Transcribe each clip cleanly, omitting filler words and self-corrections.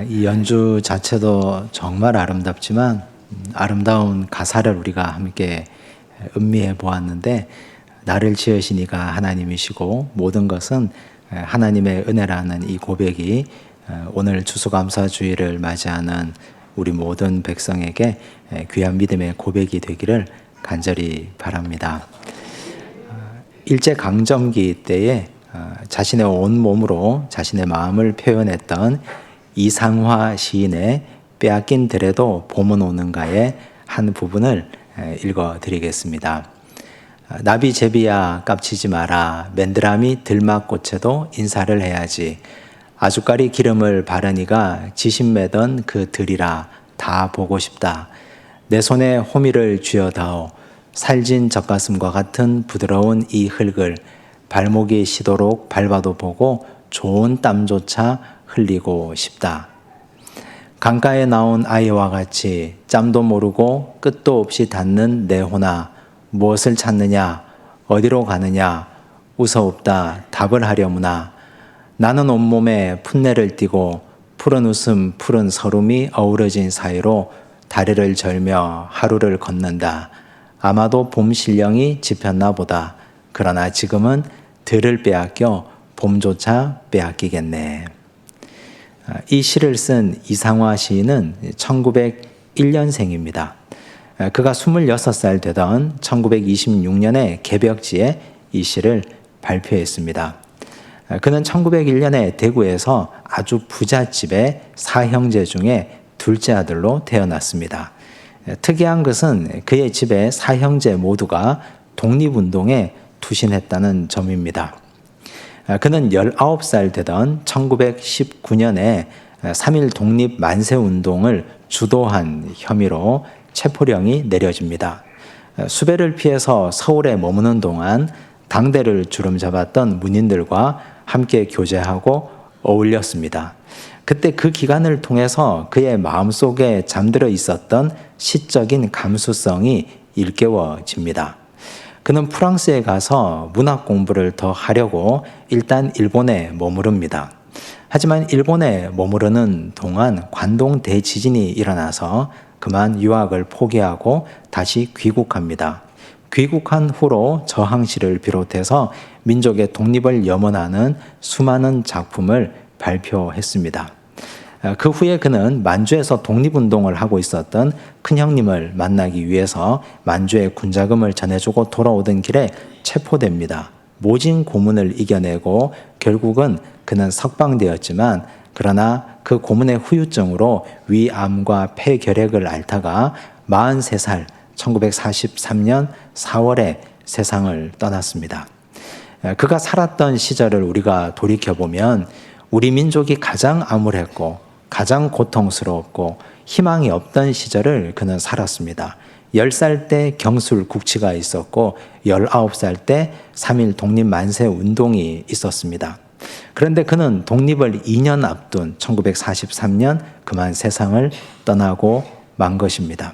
이 연주 자체도 정말 아름답지만 아름다운 가사를 우리가 함께 음미해 보았는데, 나를 지으신 이가 하나님이시고 모든 것은 하나님의 은혜라는 이 고백이 오늘 추수감사주의를 맞이하는 우리 모든 백성에게 귀한 믿음의 고백이 되기를 간절히 바랍니다. 일제강점기 때에 자신의 온몸으로 자신의 마음을 표현했던 이상화 시인의 빼앗긴 들에도 봄은 오는가의 한 부분을 읽어드리겠습니다. 나비제비야 깝치지 마라, 맨드라미 들막꽃에도 인사를 해야지. 아주까리 기름을 바르니가 지신매던 그 들이라 다 보고 싶다. 내 손에 호미를 쥐어다오. 살진 젖가슴과 같은 부드러운 이 흙을 발목이 시도록 밟아도 보고 좋은 땀조차 흘리고 싶다. 강가에 나온 아이와 같이 짬도 모르고 끝도 없이 닿는 내 호나, 무엇을 찾느냐, 어디로 가느냐, 웃어옵다 답을 하려무나. 나는 온몸에 풋내를 띠고 푸른 웃음 푸른 서름이 어우러진 사이로 다리를 절며 하루를 걷는다. 아마도 봄 신령이 집혔나 보다. 그러나 지금은 들을 빼앗겨 봄조차 빼앗기겠네. 이 시를 쓴 이상화 시인은 1901년생입니다. 그가 26살 되던 1926년에 개벽지에 이 시를 발표했습니다. 그는 1901년에 대구에서 아주 부잣집의 사형제 중에 둘째 아들로 태어났습니다. 특이한 것은 그의 집의 사형제 모두가 독립운동에 투신했다는 점입니다. 그는 19살 되던 1919년에 3.1 독립 만세운동을 주도한 혐의로 체포령이 내려집니다. 수배를 피해서 서울에 머무는 동안 당대를 주름잡았던 문인들과 함께 교제하고 어울렸습니다. 그때 그 기간을 통해서 그의 마음속에 잠들어 있었던 시적인 감수성이 일깨워집니다. 그는 프랑스에 가서 문학 공부를 더 하려고 일단 일본에 머무릅니다. 하지만 일본에 머무르는 동안 관동 대지진이 일어나서 그만 유학을 포기하고 다시 귀국합니다. 귀국한 후로 저항시를 비롯해서 민족의 독립을 염원하는 수많은 작품을 발표했습니다. 그 후에 그는 만주에서 독립운동을 하고 있었던 큰형님을 만나기 위해서 만주에 군자금을 전해주고 돌아오던 길에 체포됩니다. 모진 고문을 이겨내고 결국은 그는 석방되었지만, 그러나 그 고문의 후유증으로 위암과 폐결핵을 앓다가 43살 1943년 4월에 세상을 떠났습니다. 그가 살았던 시절을 우리가 돌이켜보면 우리 민족이 가장 암울했고 가장 고통스러웠고 희망이 없던 시절을 그는 살았습니다. 10살 때 경술 국치가 있었고 19살 때 3.1 독립 만세 운동이 있었습니다. 그런데 그는 독립을 2년 앞둔 1943년 그만 세상을 떠나고 만 것입니다.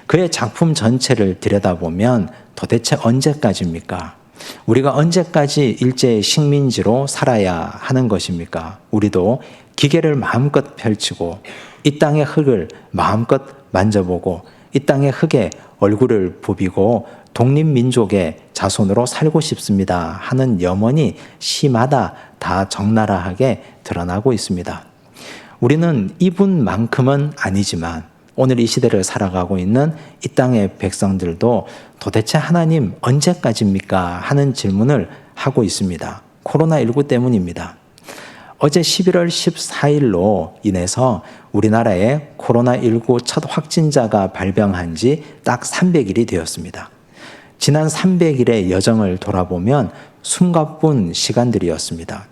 그의 작품 전체를 들여다보면 도대체 언제까지입니까? 우리가 언제까지 일제의 식민지로 살아야 하는 것입니까? 우리도 기계를 마음껏 펼치고 이 땅의 흙을 마음껏 만져보고 이 땅의 흙에 얼굴을 부비고 독립민족의 자손으로 살고 싶습니다 하는 염원이 시마다 다 적나라하게 드러나고 있습니다. 우리는 이분만큼은 아니지만 오늘 이 시대를 살아가고 있는 이 땅의 백성들도 도대체 하나님 언제까지입니까? 하는 질문을 하고 있습니다. 코로나19 때문입니다. 어제 11월 14일로 인해서 우리나라에 코로나19 첫 확진자가 발병한 지 딱 300일이 되었습니다. 지난 300일의 여정을 돌아보면 숨가쁜 시간들이었습니다.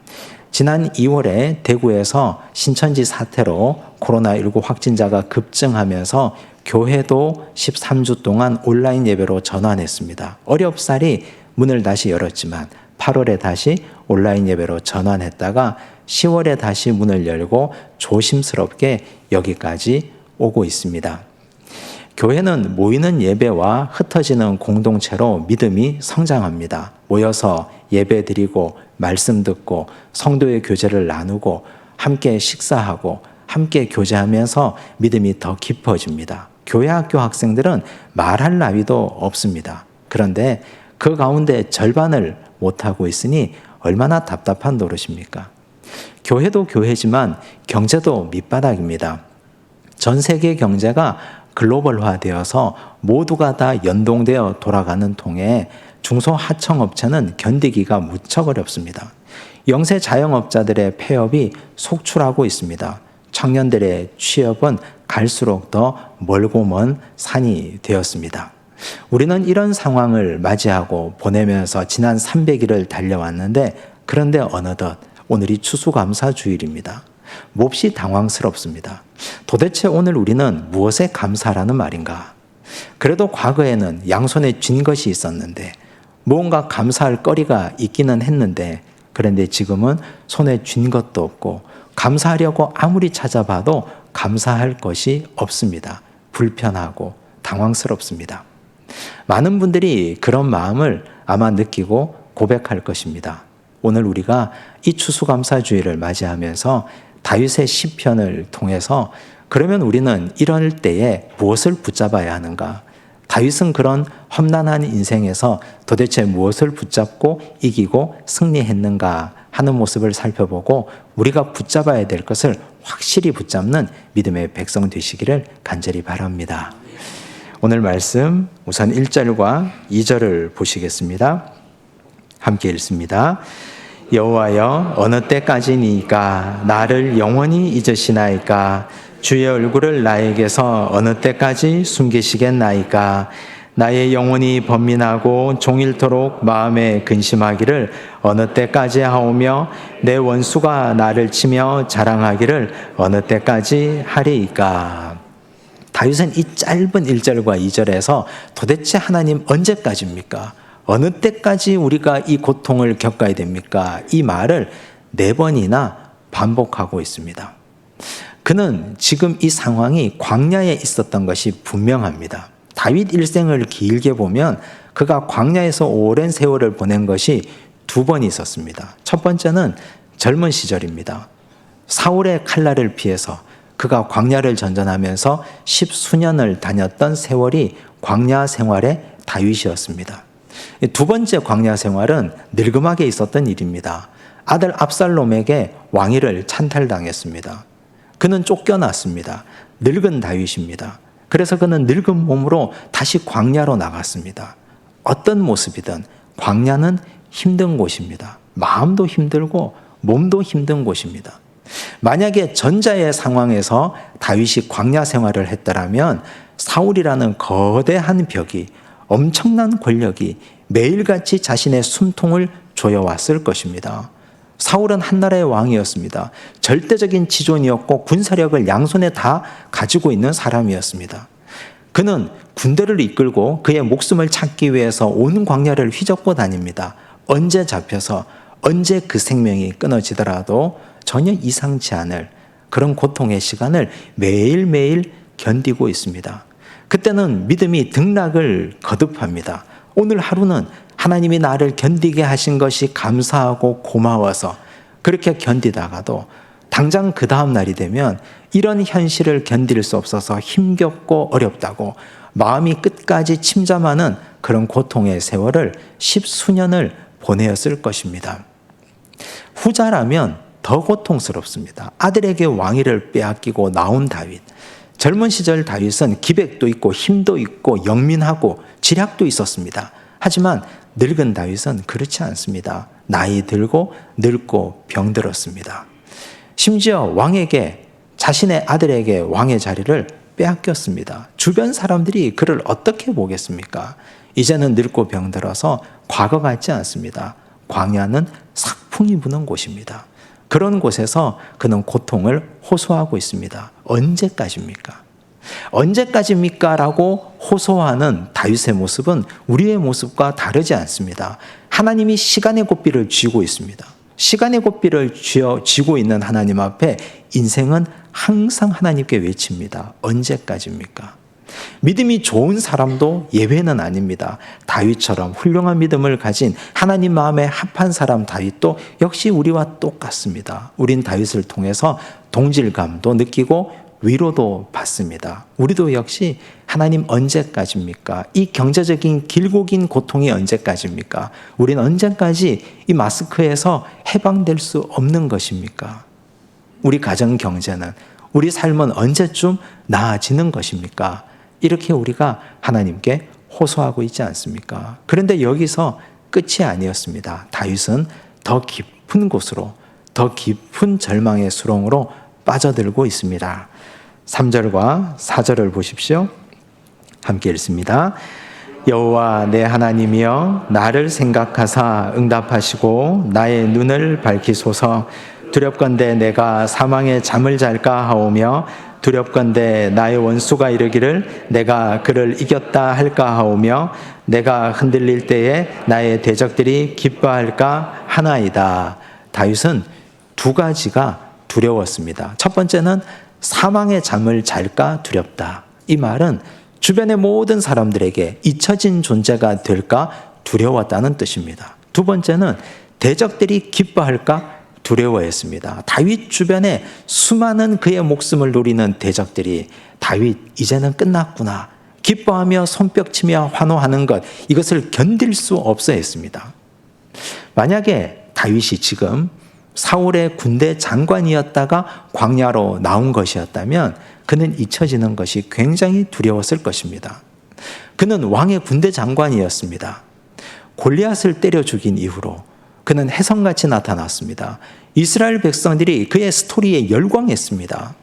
지난 2월에 대구에서 신천지 사태로 코로나19 확진자가 급증하면서 교회도 13주 동안 온라인 예배로 전환했습니다. 어렵사리 문을 다시 열었지만 8월에 다시 온라인 예배로 전환했다가 10월에 다시 문을 열고 조심스럽게 여기까지 오고 있습니다. 교회는 모이는 예배와 흩어지는 공동체로 믿음이 성장합니다. 모여서 예배 드리고 말씀 듣고 성도의 교제를 나누고 함께 식사하고 함께 교제하면서 믿음이 더 깊어집니다. 교회 학교 학생들은 말할 나위도 없습니다. 그런데 그 가운데 절반을 못하고 있으니 얼마나 답답한 노릇입니까? 교회도 교회지만 경제도 밑바닥입니다. 전 세계 경제가 글로벌화되어서 모두가 다 연동되어 돌아가는 통에 중소하청업체는 견디기가 무척 어렵습니다. 영세 자영업자들의 폐업이 속출하고 있습니다. 청년들의 취업은 갈수록 더 멀고 먼 산이 되었습니다. 우리는 이런 상황을 맞이하고 보내면서 지난 300일을 달려왔는데 그런데 어느덧 오늘이 추수감사주일입니다. 몹시 당황스럽습니다. 도대체 오늘 우리는 무엇에 감사라는 말인가? 그래도 과거에는 양손에 쥔 것이 있었는데 무언가 감사할 거리가 있기는 했는데 그런데 지금은 손에 쥔 것도 없고 감사하려고 아무리 찾아봐도 감사할 것이 없습니다. 불편하고 당황스럽습니다. 많은 분들이 그런 마음을 아마 느끼고 고백할 것입니다. 오늘 우리가 이 추수감사주일을 맞이하면서 다윗의 시편을 통해서 그러면 우리는 이럴 때에 무엇을 붙잡아야 하는가? 다윗은 그런 험난한 인생에서 도대체 무엇을 붙잡고 이기고 승리했는가 하는 모습을 살펴보고 우리가 붙잡아야 될 것을 확실히 붙잡는 믿음의 백성 되시기를 간절히 바랍니다. 오늘 말씀 우선 1절과 2절을 보시겠습니다. 함께 읽습니다. 여호와여 어느 때까지니까 나를 영원히 잊으시나이까 주의 얼굴을 나에게서 어느 때까지 숨기시겠나이까 나의 영혼이 번민하고 종일토록 마음에 근심하기를 어느 때까지 하오며 내 원수가 나를 치며 자랑하기를 어느 때까지 하리이까. 다윗은 이 짧은 1절과 2절에서 도대체 하나님 언제까지입니까? 어느 때까지 우리가 이 고통을 겪어야 됩니까? 이 말을 4번이나 반복하고 있습니다. 그는 지금 이 상황이 광야에 있었던 것이 분명합니다. 다윗 일생을 길게 보면 그가 광야에서 오랜 세월을 보낸 것이 2번 있었습니다. 첫 번째는 젊은 시절입니다. 사울의 칼날을 피해서 그가 광야를 전전하면서 10수년을 다녔던 세월이 광야 생활의 다윗이었습니다. 2번째 광야 생활은 늙음하게 있었던 일입니다. 아들 압살롬에게 왕위를 찬탈당했습니다. 그는 쫓겨났습니다. 늙은 다윗입니다. 그래서 그는 늙은 몸으로 다시 광야로 나갔습니다. 어떤 모습이든 광야는 힘든 곳입니다. 마음도 힘들고 몸도 힘든 곳입니다. 만약에 전자의 상황에서 다윗이 광야 생활을 했더라면 사울이라는 거대한 벽이 엄청난 권력이 매일같이 자신의 숨통을 조여왔을 것입니다. 사울은 한나라의 왕이었습니다. 절대적인 지존이었고 군사력을 양손에 다 가지고 있는 사람이었습니다. 그는 군대를 이끌고 그의 목숨을 찾기 위해서 온 광야를 휘젓고 다닙니다. 언제 잡혀서 언제 그 생명이 끊어지더라도 전혀 이상치 않을 그런 고통의 시간을 매일매일 견디고 있습니다. 그때는 믿음이 등락을 거듭합니다. 오늘 하루는 하나님이 나를 견디게 하신 것이 감사하고 고마워서 그렇게 견디다가도 당장 그 다음 날이 되면 이런 현실을 견딜 수 없어서 힘겹고 어렵다고 마음이 끝까지 침잠하는 그런 고통의 세월을 10수년을 보내었을 것입니다. 후자라면 더 고통스럽습니다. 아들에게 왕위를 빼앗기고 나온 다윗. 젊은 시절 다윗은 기백도 있고 힘도 있고 영민하고 지략도 있었습니다. 하지만 늙은 다윗은 그렇지 않습니다. 나이 들고 늙고 병들었습니다. 심지어 왕에게 자신의 아들에게 왕의 자리를 빼앗겼습니다. 주변 사람들이 그를 어떻게 보겠습니까? 이제는 늙고 병들어서 과거 같지 않습니다. 광야는 삭풍이 부는 곳입니다. 그런 곳에서 그는 고통을 호소하고 있습니다. 언제까지입니까? 언제까지입니까? 라고 호소하는 다윗의 모습은 우리의 모습과 다르지 않습니다. 하나님이 시간의 고삐를 쥐고 있습니다. 시간의 고삐를 쥐고 있는 하나님 앞에 인생은 항상 하나님께 외칩니다. 언제까지입니까? 믿음이 좋은 사람도 예외는 아닙니다. 다윗처럼 훌륭한 믿음을 가진 하나님 마음에 합한 사람 다윗도 역시 우리와 똑같습니다. 우린 다윗을 통해서 동질감도 느끼고 위로도 받습니다. 우리도 역시 하나님 언제까지입니까? 이 경제적인 길고 긴 고통이 언제까지입니까? 우린 언제까지 이 마스크에서 해방될 수 없는 것입니까? 우리 가정 경제는, 우리 삶은 언제쯤 나아지는 것입니까? 이렇게 우리가 하나님께 호소하고 있지 않습니까? 그런데 여기서 끝이 아니었습니다. 다윗은 더 깊은 곳으로, 더 깊은 절망의 수렁으로 빠져들고 있습니다. 3절과 4절을 보십시오. 함께 읽습니다. 여호와 내 하나님이여 나를 생각하사 응답하시고 나의 눈을 밝히소서. 두렵건대 내가 사망의 잠을 잘까 하오며 두렵건대 나의 원수가 이르기를 내가 그를 이겼다 할까 하오며 내가 흔들릴 때에 나의 대적들이 기뻐할까 하나이다. 다윗은 두 가지가 두려웠습니다. 첫 번째는 사망의 잠을 잘까 두렵다. 이 말은 주변의 모든 사람들에게 잊혀진 존재가 될까 두려웠다는 뜻입니다. 두 번째는 대적들이 기뻐할까 두려워했습니다. 다윗 주변에 수많은 그의 목숨을 노리는 대적들이 다윗 이제는 끝났구나, 기뻐하며 손뼉치며 환호하는 것, 이것을 견딜 수 없어 했습니다. 만약에 다윗이 지금 사울의 군대 장관이었다가 광야로 나온 것이었다면 그는 잊혀지는 것이 굉장히 두려웠을 것입니다. 그는 왕의 군대 장관이었습니다. 골리앗을 때려 죽인 이후로 그는 혜성같이 나타났습니다. 이스라엘 백성들이 그의 스토리에 열광했습니다.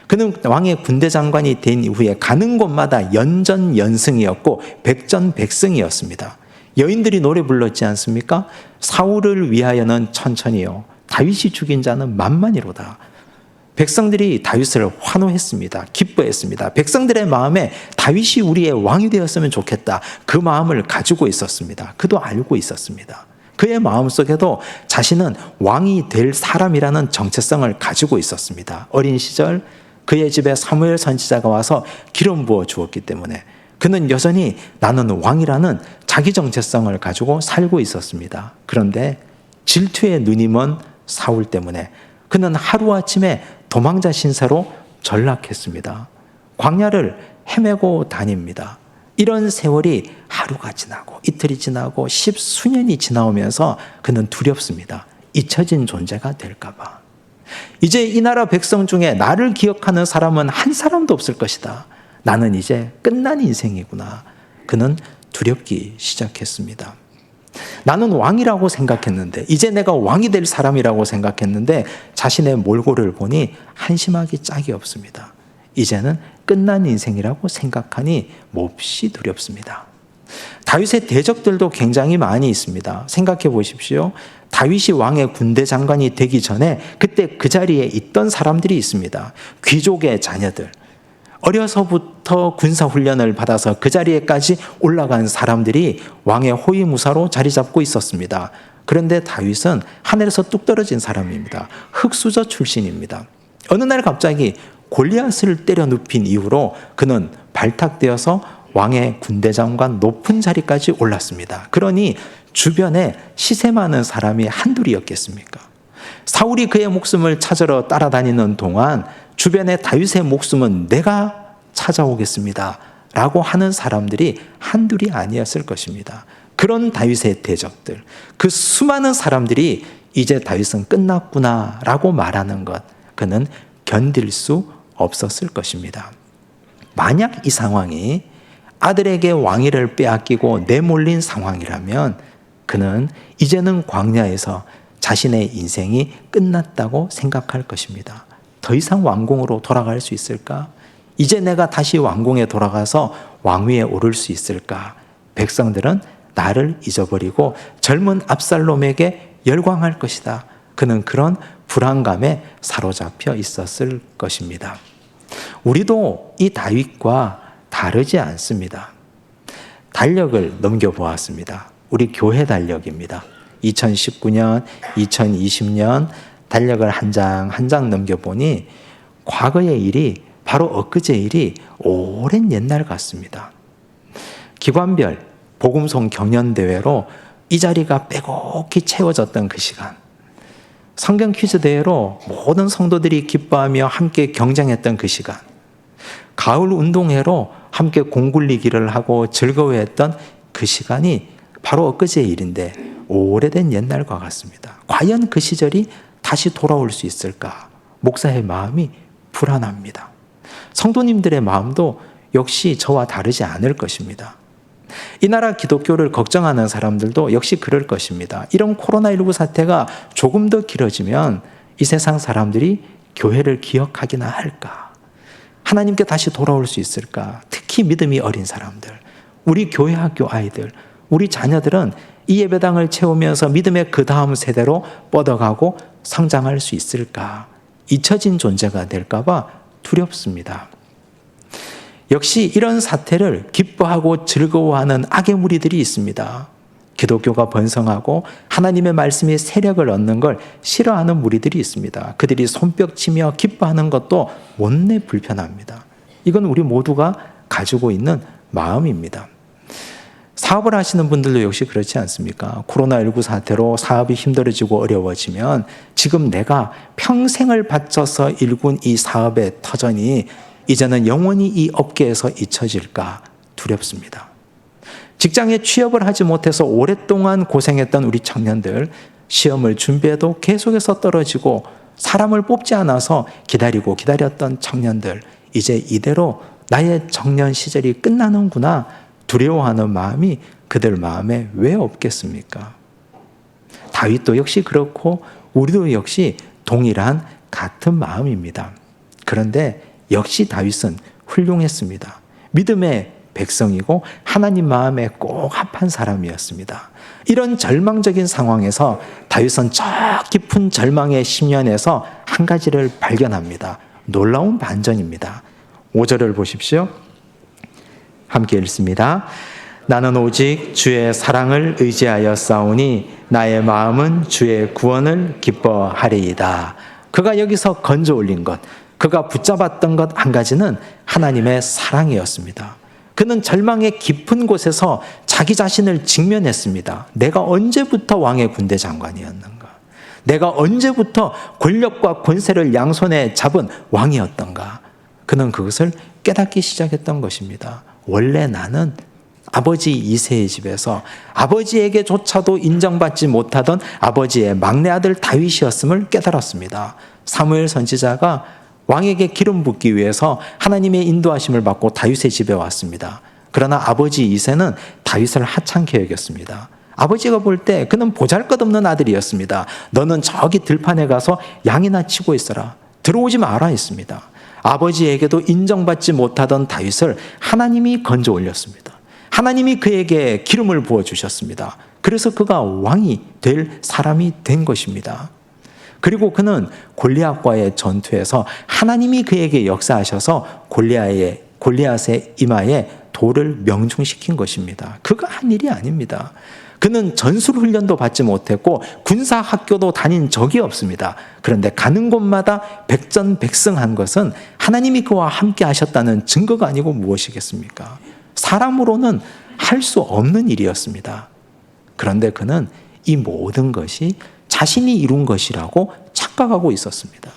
그는 왕의 군대 장관이 된 이후에 가는 곳마다 연전연승이었고 백전백승이었습니다. 여인들이 노래 불렀지 않습니까? 사울을 위하여는 천천히요, 다윗이 죽인 자는 만만이로다. 백성들이 다윗을 환호했습니다. 기뻐했습니다. 백성들의 마음에 다윗이 우리의 왕이 되었으면 좋겠다, 그 마음을 가지고 있었습니다. 그도 알고 있었습니다. 그의 마음속에도 자신은 왕이 될 사람이라는 정체성을 가지고 있었습니다. 어린 시절 그의 집에 사무엘 선지자가 와서 기름 부어 주었기 때문에 그는 여전히 나는 왕이라는 자기 정체성을 가지고 살고 있었습니다. 그런데 질투의 눈이 먼 사울 때문에 그는 하루아침에 도망자 신세로 전락했습니다. 광야를 헤매고 다닙니다. 이런 세월이 하루가 지나고 이틀이 지나고 십수년이 지나오면서 그는 두렵습니다. 잊혀진 존재가 될까 봐. 이제 이 나라 백성 중에 나를 기억하는 사람은 한 사람도 없을 것이다. 나는 이제 끝난 인생이구나. 그는 두렵기 시작했습니다. 나는 왕이라고 생각했는데, 이제 내가 왕이 될 사람이라고 생각했는데 자신의 몰골을 보니 한심하기 짝이 없습니다. 이제는 끝난 인생이라고 생각하니 몹시 두렵습니다. 다윗의 대적들도 굉장히 많이 있습니다. 생각해 보십시오. 다윗이 왕의 군대 장관이 되기 전에 그때 그 자리에 있던 사람들이 있습니다. 귀족의 자녀들, 어려서부터 군사훈련을 받아서 그 자리에까지 올라간 사람들이 왕의 호위무사로 자리 잡고 있었습니다. 그런데 다윗은 하늘에서 뚝 떨어진 사람입니다. 흙수저 출신입니다. 어느 날 갑자기 골리앗을 때려 눕힌 이후로 그는 발탁되어서 왕의 군대 장관 높은 자리까지 올랐습니다. 그러니 주변에 시세 많은 사람이 한둘이었겠습니까? 사울이 그의 목숨을 찾으러 따라다니는 동안 주변에 다윗의 목숨은 내가 찾아오겠습니다 라고 하는 사람들이 한둘이 아니었을 것입니다. 그런 다윗의 대적들, 그 수많은 사람들이 이제 다윗은 끝났구나 라고 말하는 것, 그는 견딜 수 없었을 것입니다. 만약 이 상황이 아들에게 왕위를 빼앗기고 내몰린 상황이라면 그는 이제는 광야에서 자신의 인생이 끝났다고 생각할 것입니다. 더 이상 왕궁으로 돌아갈 수 있을까? 이제 내가 다시 왕궁에 돌아가서 왕위에 오를 수 있을까? 백성들은 나를 잊어버리고 젊은 압살롬에게 열광할 것이다. 그는 그런 불안감에 사로잡혀 있었을 것입니다. 우리도 이 다윗과 다르지 않습니다. 달력을 넘겨보았습니다. 우리 교회 달력입니다. 2019년, 2020년 달력을 한 장 한 장 넘겨보니 과거의 일이 바로 엊그제 일이 오랜 옛날 같습니다. 기관별 복음송 경연대회로 이 자리가 빼곡히 채워졌던 그 시간, 성경 퀴즈 대회로 모든 성도들이 기뻐하며 함께 경쟁했던 그 시간, 가을 운동회로 함께 공굴리기를 하고 즐거워했던 그 시간이 바로 엊그제 일인데 오래된 옛날과 같습니다. 과연 그 시절이 다시 돌아올 수 있을까? 목사의 마음이 불안합니다. 성도님들의 마음도 역시 저와 다르지 않을 것입니다. 이 나라 기독교를 걱정하는 사람들도 역시 그럴 것입니다. 이런 코로나19 사태가 조금 더 길어지면 이 세상 사람들이 교회를 기억하기나 할까? 하나님께 다시 돌아올 수 있을까? 특히 믿음이 어린 사람들, 우리 교회 학교 아이들, 우리 자녀들은 이 예배당을 채우면서 믿음의 그 다음 세대로 뻗어가고 성장할 수 있을까? 잊혀진 존재가 될까 봐 두렵습니다. 역시 이런 사태를 기뻐하고 즐거워하는 악의 무리들이 있습니다. 기독교가 번성하고 하나님의 말씀이 세력을 얻는 걸 싫어하는 무리들이 있습니다. 그들이 손뼉치며 기뻐하는 것도 못내 불편합니다. 이건 우리 모두가 가지고 있는 마음입니다. 사업을 하시는 분들도 역시 그렇지 않습니까? 코로나19 사태로 사업이 힘들어지고 어려워지면 지금 내가 평생을 바쳐서 일군 이 사업의 터전이 이제는 영원히 이 업계에서 잊혀질까 두렵습니다. 직장에 취업을 하지 못해서 오랫동안 고생했던 우리 청년들, 시험을 준비해도 계속해서 떨어지고 사람을 뽑지 않아서 기다렸던 청년들, 이제 이대로 나의 청년 시절이 끝나는구나 두려워하는 마음이 그들 마음에 왜 없겠습니까? 다윗도 역시 그렇고 우리도 역시 동일한 같은 마음입니다. 그런데 역시 다윗은 훌륭했습니다. 믿음의 백성이고 하나님 마음에 꼭 합한 사람이었습니다. 이런 절망적인 상황에서 다윗은 저 깊은 절망의 심연에서 한 가지를 발견합니다. 놀라운 반전입니다. 5절을 보십시오. 함께 읽습니다. 나는 오직 주의 사랑을 의지하여 싸우니 나의 마음은 주의 구원을 기뻐하리이다. 그가 여기서 건져 올린 것, 그가 붙잡았던 것 한 가지는 하나님의 사랑이었습니다. 그는 절망의 깊은 곳에서 자기 자신을 직면했습니다. 내가 언제부터 왕의 군대 장관이었는가? 내가 언제부터 권력과 권세를 양손에 잡은 왕이었던가? 그는 그것을 깨닫기 시작했던 것입니다. 원래 나는 아버지 이새의 집에서 아버지에게조차도 인정받지 못하던 아버지의 막내 아들 다윗이었음을 깨달았습니다. 사무엘 선지자가 왕에게 기름 붓기 위해서 하나님의 인도하심을 받고 다윗의 집에 왔습니다. 그러나 아버지 이새는 다윗을 하찮게 여겼습니다. 아버지가 볼 때 그는 보잘것없는 아들이었습니다. 너는 저기 들판에 가서 양이나 치고 있어라. 들어오지 마라 했습니다. 아버지에게도 인정받지 못하던 다윗을 하나님이 건져 올렸습니다. 하나님이 그에게 기름을 부어주셨습니다. 그래서 그가 왕이 될 사람이 된 것입니다. 그리고 그는 골리앗과의 전투에서 하나님이 그에게 역사하셔서 골리앗의 이마에 돌을 명중시킨 것입니다. 그가 한 일이 아닙니다. 그는 전술 훈련도 받지 못했고 군사 학교도 다닌 적이 없습니다. 그런데 가는 곳마다 백전백승한 것은 하나님이 그와 함께 하셨다는 증거가 아니고 무엇이겠습니까? 사람으로는 할 수 없는 일이었습니다. 그런데 그는 이 모든 것이 자신이 이룬 것이라고 착각하고 있었습니다.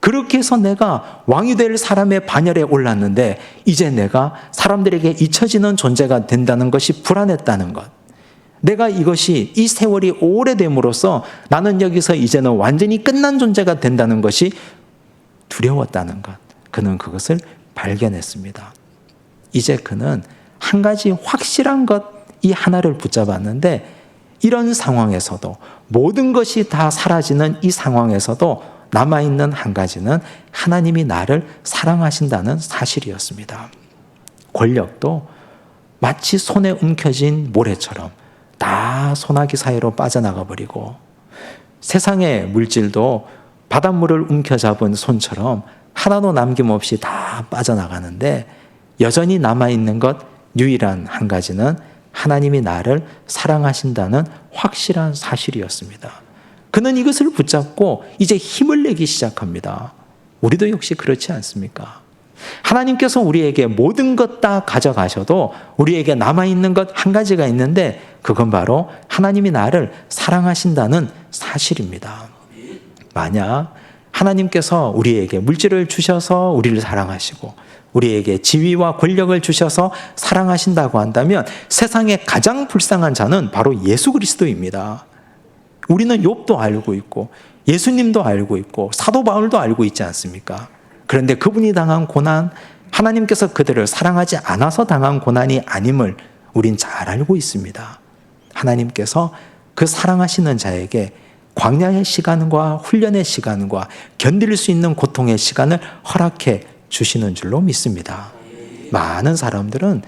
그렇게 해서 내가 왕이 될 사람의 반열에 올랐는데 이제 내가 사람들에게 잊혀지는 존재가 된다는 것이 불안했다는 것. 내가 이것이 이 세월이 오래됨으로써 나는 여기서 이제는 완전히 끝난 존재가 된다는 것이 두려웠다는 것. 그는 그것을 발견했습니다. 이제 그는 한 가지 확실한 것 이 하나를 붙잡았는데 이런 상황에서도 모든 것이 다 사라지는 이 상황에서도 남아있는 한 가지는 하나님이 나를 사랑하신다는 사실이었습니다. 권력도 마치 손에 움켜진 모래처럼 다 소나기 사이로 빠져나가 버리고 세상의 물질도 바닷물을 움켜잡은 손처럼 하나도 남김없이 다 빠져나가는데 여전히 남아있는 것 유일한 한 가지는 하나님이 나를 사랑하신다는 확실한 사실이었습니다. 그는 이것을 붙잡고 이제 힘을 내기 시작합니다. 우리도 역시 그렇지 않습니까? 하나님께서 우리에게 모든 것 다 가져가셔도 우리에게 남아있는 것 한 가지가 있는데 그건 바로 하나님이 나를 사랑하신다는 사실입니다. 만약 하나님께서 우리에게 물질을 주셔서 우리를 사랑하시고 우리에게 지위와 권력을 주셔서 사랑하신다고 한다면 세상에 가장 불쌍한 자는 바로 예수 그리스도입니다. 우리는 욥도 알고 있고 예수님도 알고 있고 사도 바울도 알고 있지 않습니까? 그런데 그분이 당한 고난, 하나님께서 그들을 사랑하지 않아서 당한 고난이 아님을 우린 잘 알고 있습니다. 하나님께서 그 사랑하시는 자에게 광야의 시간과 훈련의 시간과 견딜 수 있는 고통의 시간을 허락해 주시는 줄로 믿습니다. 많은 사람들은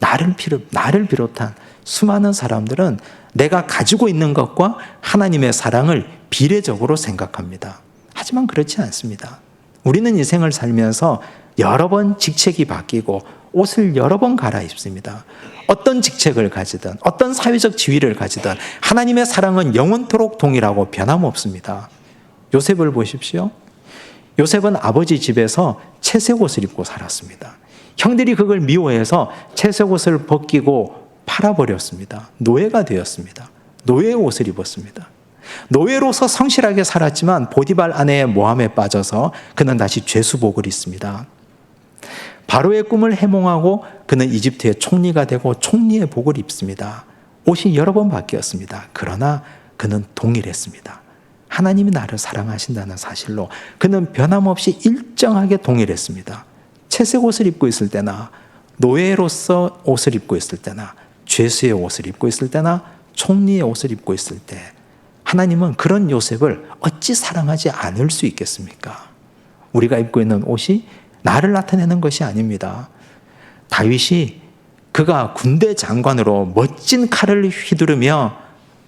나를 비롯한 수많은 사람들은 내가 가지고 있는 것과 하나님의 사랑을 비례적으로 생각합니다. 하지만 그렇지 않습니다. 우리는 인생을 살면서 여러 번 직책이 바뀌고 옷을 여러 번 갈아입습니다. 어떤 직책을 가지든 어떤 사회적 지위를 가지든 하나님의 사랑은 영원토록 동일하고 변함없습니다. 요셉을 보십시오. 요셉은 아버지 집에서 채색 옷을 입고 살았습니다. 형들이 그걸 미워해서 채색 옷을 벗기고 팔아버렸습니다. 노예가 되었습니다. 노예의 옷을 입었습니다. 노예로서 성실하게 살았지만 보디발 아내의 모함에 빠져서 그는 다시 죄수복을 입습니다. 바로의 꿈을 해몽하고 그는 이집트의 총리가 되고 총리의 복을 입습니다. 옷이 여러 번 바뀌었습니다. 그러나 그는 동일했습니다. 하나님이 나를 사랑하신다는 사실로 그는 변함없이 일정하게 동일했습니다. 채색 옷을 입고 있을 때나 노예로서 옷을 입고 있을 때나 죄수의 옷을 입고 있을 때나 총리의 옷을 입고 있을 때 하나님은 그런 요셉을 어찌 사랑하지 않을 수 있겠습니까? 우리가 입고 있는 옷이 나를 나타내는 것이 아닙니다. 다윗이 그가 군대 장관으로 멋진 칼을 휘두르며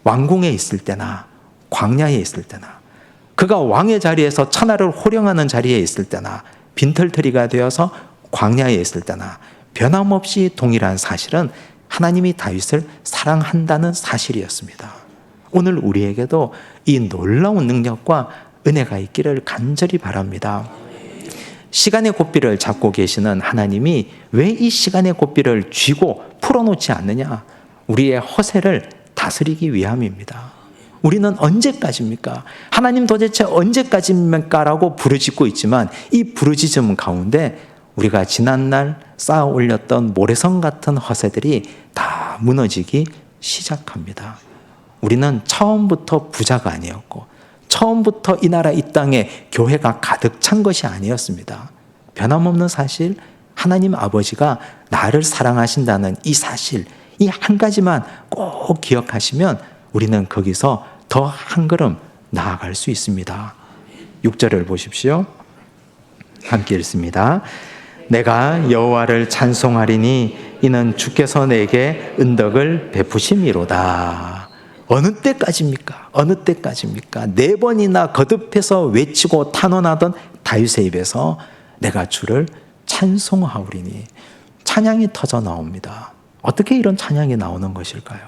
왕궁에 있을 때나 광야에 있을 때나 그가 왕의 자리에서 천하를 호령하는 자리에 있을 때나 빈털터리가 되어서 광야에 있을 때나 변함없이 동일한 사실은 하나님이 다윗을 사랑한다는 사실이었습니다. 오늘 우리에게도 이 놀라운 능력과 은혜가 있기를 간절히 바랍니다. 시간의 고삐를 잡고 계시는 하나님이 왜 이 시간의 고삐를 쥐고 풀어놓지 않느냐? 우리의 허세를 다스리기 위함입니다. 우리는 언제까지입니까? 하나님 도대체 언제까지입니까? 라고 부르짖고 있지만 이 부르짖음 가운데 우리가 지난날 쌓아 올렸던 모래성 같은 허세들이 다 무너지기 시작합니다. 우리는 처음부터 부자가 아니었고 처음부터 이 나라 이 땅에 교회가 가득 찬 것이 아니었습니다. 변함없는 사실, 하나님 아버지가 나를 사랑하신다는 이 사실, 이 한 가지만 꼭 기억하시면 우리는 거기서 더 한 걸음 나아갈 수 있습니다. 6절을 보십시오. 함께 읽습니다. 내가 여호와를 찬송하리니 이는 주께서 내게 은덕을 베푸심이로다. 어느 때까지입니까? 어느 때까지입니까? 4번이나 거듭해서 외치고 탄원하던 다윗의 입에서 내가 주를 찬송하오리니 찬양이 터져 나옵니다. 어떻게 이런 찬양이 나오는 것일까요?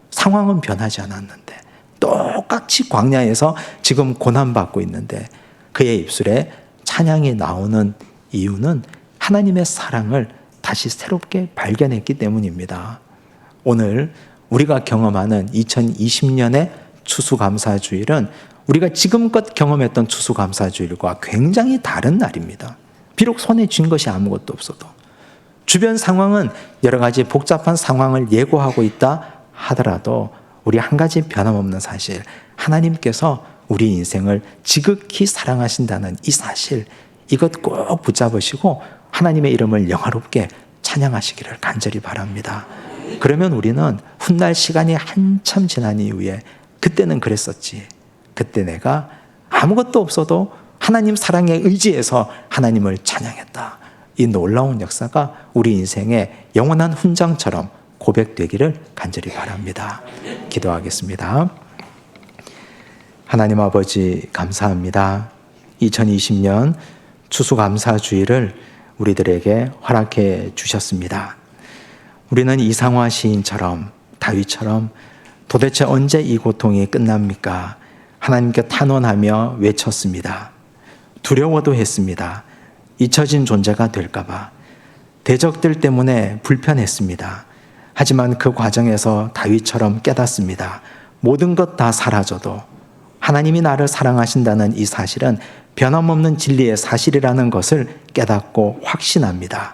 상황은 변하지 않았는데 똑같이 광야에서 지금 고난받고 있는데 그의 입술에 찬양이 나오는 이유는 하나님의 사랑을 다시 새롭게 발견했기 때문입니다. 오늘 우리가 경험하는 2020년의 추수감사주일은 우리가 지금껏 경험했던 추수감사주일과 굉장히 다른 날입니다. 비록 손에 쥔 것이 아무것도 없어도 주변 상황은 여러 가지 복잡한 상황을 예고하고 있다 하더라도 우리 한 가지 변함없는 사실, 하나님께서 우리 인생을 지극히 사랑하신다는 이 사실, 이것 꼭 붙잡으시고 하나님의 이름을 영화롭게 찬양하시기를 간절히 바랍니다. 그러면 우리는 훗날 시간이 한참 지난 이후에 그때는 그랬었지. 그때 내가 아무것도 없어도 하나님 사랑에 의지해서 하나님을 찬양했다. 이 놀라운 역사가 우리 인생의 영원한 훈장처럼 고백되기를 간절히 바랍니다. 기도하겠습니다. 하나님 아버지 감사합니다. 2020년 추수감사주일을 우리들에게 허락해 주셨습니다. 우리는 이상화 시인처럼 다윗처럼 도대체 언제 이 고통이 끝납니까? 하나님께 탄원하며 외쳤습니다. 두려워도 했습니다. 잊혀진 존재가 될까봐 대적들 때문에 불편했습니다. 하지만 그 과정에서 다윗처럼 깨닫습니다. 모든 것 다 사라져도 하나님이 나를 사랑하신다는 이 사실은 변함없는 진리의 사실이라는 것을 깨닫고 확신합니다.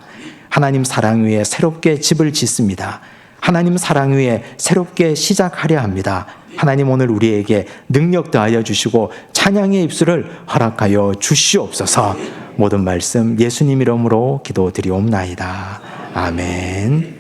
하나님 사랑 위에 새롭게 집을 짓습니다. 하나님 사랑 위에 새롭게 시작하려 합니다. 하나님 오늘 우리에게 능력 더하여 주시고 찬양의 입술을 허락하여 주시옵소서. 모든 말씀 예수님 이름으로 기도드리옵나이다. 아멘.